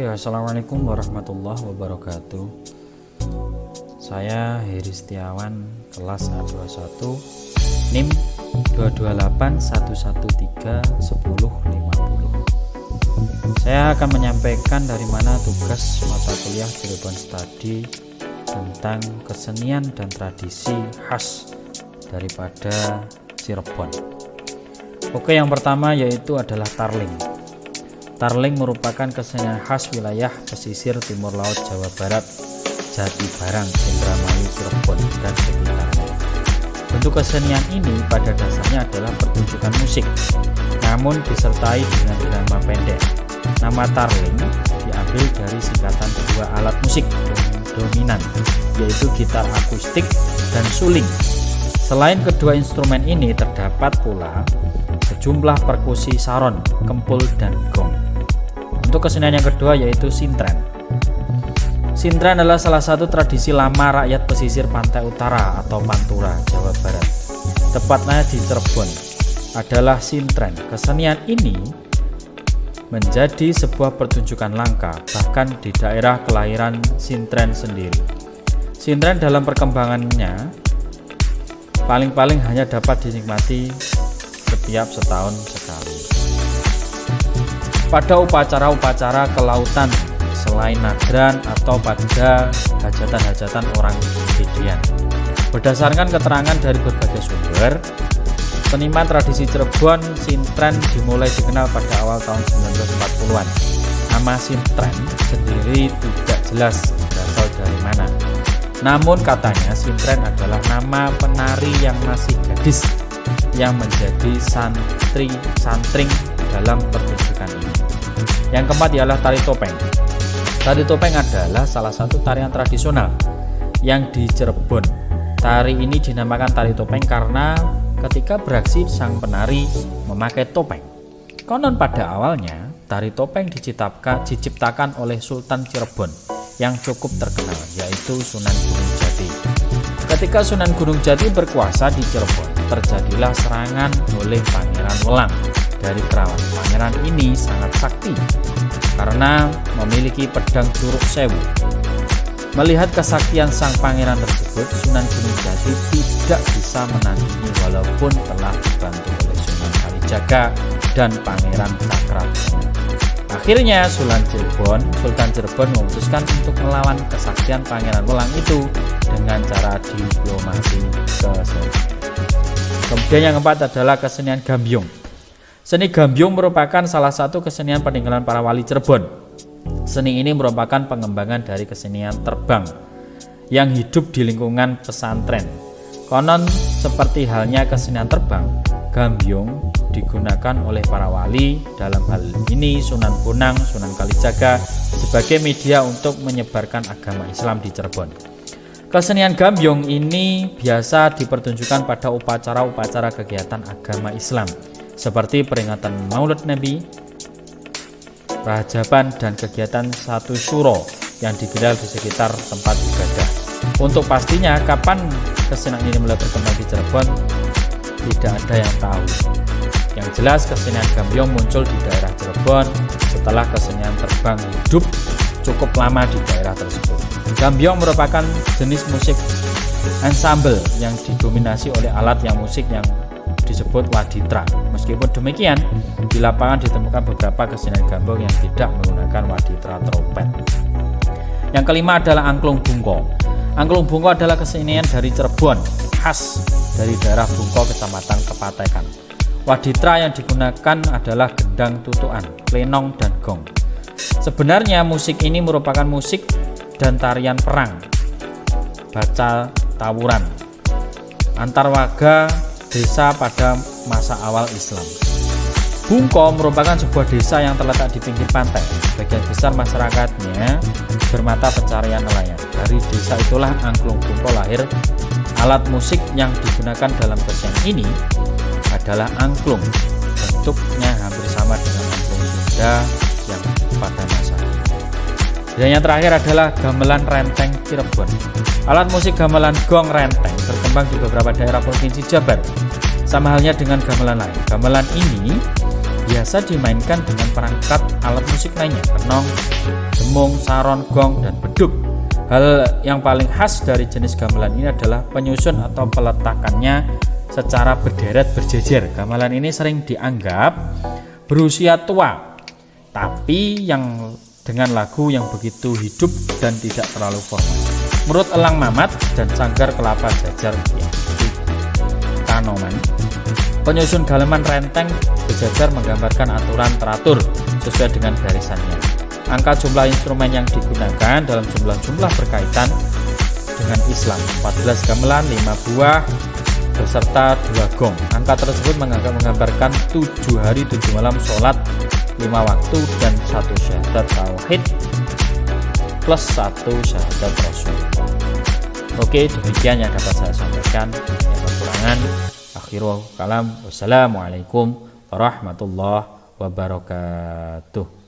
Oke, assalamualaikum warahmatullahi wabarakatuh. Saya Heri Setiawan, kelas A21, NIM 22811311050. Saya akan menyampaikan dari mana tugas mata kuliah Cirebon Study tentang kesenian dan tradisi khas daripada Cirebon. Oke, yang pertama yaitu adalah tarling. Tarling merupakan kesenian khas wilayah pesisir timur laut Jawa Barat, Jatibarang, Indramayu, Cirebon, dan sekitarnya. Bentuk kesenian ini pada dasarnya adalah pertunjukan musik, namun disertai dengan drama pendek. Nama tarling diambil dari singkatan kedua alat musik dominan, yaitu gitar akustik dan suling. Selain kedua instrumen ini, terdapat pula sejumlah perkusi saron, kempul, dan gong. Untuk kesenian yang kedua yaitu sintren. Sintren adalah salah satu tradisi lama rakyat pesisir pantai utara atau Pantura, Jawa Barat. Tepatnya di Cirebon adalah sintren. Kesenian ini menjadi sebuah pertunjukan langka bahkan di daerah kelahiran sintren sendiri. Sintren dalam perkembangannya paling-paling hanya dapat dinikmati setiap setahun sekali. Pada upacara-upacara kelautan selain nadran atau pada hajatan-hajatan orang Bidian. Berdasarkan keterangan dari berbagai sumber, seniman tradisi Cirebon, sintren dimulai dikenal pada awal tahun 1940-an. Nama sintren sendiri tidak jelas berasal dari mana. Namun katanya sintren adalah nama penari yang masih gadis yang menjadi santring dalam pertunjukan ini. Yang keempat ialah tari topeng. Tari topeng adalah salah satu tarian tradisional yang di Cirebon. Tari ini dinamakan tari topeng karena ketika beraksi sang penari memakai topeng. Konon pada awalnya tari topeng diciptakan oleh Sultan Cirebon yang cukup terkenal, yaitu Sunan Gunung Jati. Ketika Sunan Gunung Jati berkuasa di Cirebon, terjadilah serangan oleh Pangeran Welang dari Kerawang. Pangeran ini sangat sakti karena memiliki pedang Curug Sewu. Melihat kesaktian sang pangeran tersebut, Sunan Gunung Jati tidak bisa menandingi walaupun telah dibantu oleh Sunan Kalijaga dan Pangeran Cakrabana. Akhirnya Sultan Cirebon memutuskan untuk melawan kesaktian Pangeran Welang itu dengan cara diplomasi kesenian. Kemudian yang keempat adalah kesenian Gambyong. Seni Gambyong merupakan salah satu kesenian peninggalan para wali Cirebon. Seni ini merupakan pengembangan dari kesenian terbang yang hidup di lingkungan pesantren. Konon seperti halnya kesenian terbang, Gambyong digunakan oleh para wali, dalam hal ini Sunan Bonang, Sunan Kalijaga, sebagai media untuk menyebarkan agama Islam di Cirebon. Kesenian Gambyong ini biasa dipertunjukkan pada upacara-upacara kegiatan agama Islam seperti peringatan Maulid Nabi, Rajaban, dan kegiatan Satu Syuro yang digelar di sekitar tempat ibadah. Untuk pastinya kapan kesenian ini mulai berkembang di Cirebon tidak ada yang tahu. Yang jelas kesenian Gambyong muncul di daerah Cirebon setelah kesenian terbang hidup cukup lama di daerah tersebut. Gambyong merupakan jenis musik ensemble yang didominasi oleh alat musik yang disebut waditra. Meskipun demikian, di lapangan ditemukan beberapa kesenian Gambyong yang tidak menggunakan waditra trompet. Yang kelima adalah angklung bungko. Angklung bungko adalah kesenian dari Cirebon, khas dari daerah Bungko, Kecamatan Kepatekan. Waditra yang digunakan adalah gendang tutukan, lenong, dan gong. Sebenarnya musik ini merupakan musik dan tarian perang, baca tawuran antar warga desa pada masa awal Islam. Bungko merupakan sebuah desa yang terletak di pinggir pantai. Sebagian besar masyarakatnya bermata pencarian nelayan. Dari desa itulah angklung bungko lahir. Alat musik yang digunakan dalam kesenian ini adalah angklung. Bentuknya hampir sama dengan angklung Sunda yang pada masa itu. Dan yang terakhir adalah gamelan renteng Cirebon. Alat musik gamelan gong renteng berkembang di beberapa daerah provinsi Jabar. Sama halnya dengan gamelan lain. Gamelan ini biasa dimainkan dengan perangkat alat musik lainnya, kenong, demung, saron, gong, dan beduk. Hal yang paling khas dari jenis gamelan ini adalah penyusun atau peletakannya secara berderet berjejer. Gamelan ini sering dianggap berusia tua, tapi yang dengan lagu yang begitu hidup dan tidak terlalu formal. Menurut Elang Mamat dan Sanggar Kelapa Jajar Kanoman, penyusun gamelan renteng berjajar menggambarkan aturan teratur sesuai dengan barisannya. Angka jumlah instrumen yang digunakan dalam jumlah-jumlah berkaitan dengan Islam, 14 gamelan, 5 buah, beserta 2 gong. Angka tersebut menggambarkan 7 hari 7 malam sholat 5 waktu dan 1 syahadat tauhid plus 1 syahadat Rasulullah. Oke, demikian yang dapat saya sampaikan. Yang kekurangan, akhirul kalam. Wassalamualaikum warahmatullahi wabarakatuh.